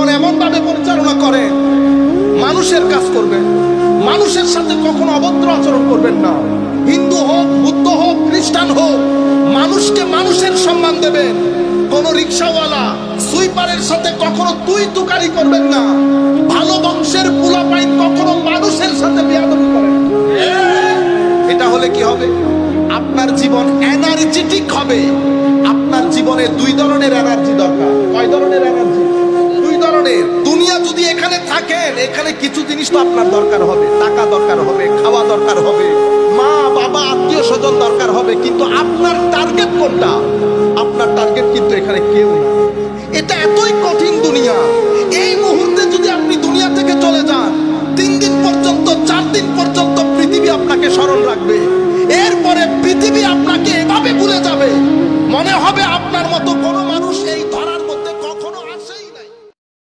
জীবন এমন ভাবে পরিচালনা করেন, মানুষের কাজ করবেন, মানুষের সাথে কখনো অভদ্র আচরণ করবেন না। হিন্দু হোক, বুদ্ধ হোক, খ্রিস্টান হোক, মানুষকে মানুষের সম্মান দেবেন। কোন রিক্সাওয়ালা সুইপারের সাথে কখনো তুই তুকারি করবেন না। ভালো বংশের পোলাপাইন কখনো মানুষের সাথে বেয়াদবি করেন। এটা হলে কি হবে? আপনার জীবন এনার্জেটিক হবে। আপনার জীবনে দুই ধরনের এনার্জি দরকার। কয় ধরনের এনার্জি? দুই ধরনের। দুনিয়া যদি এখানে থাকেন, এখানে কিছু জিনিস তো আপনার দরকার হবে। টাকা দরকার হবে, খাওয়া দরকার হবে, মা বাবা আত্মীয় স্বজন দরকার হবে, কিন্তু আপনার টার্গেট কোনটা? আপনার টার্গেট কিন্তু এখানে কেউ না।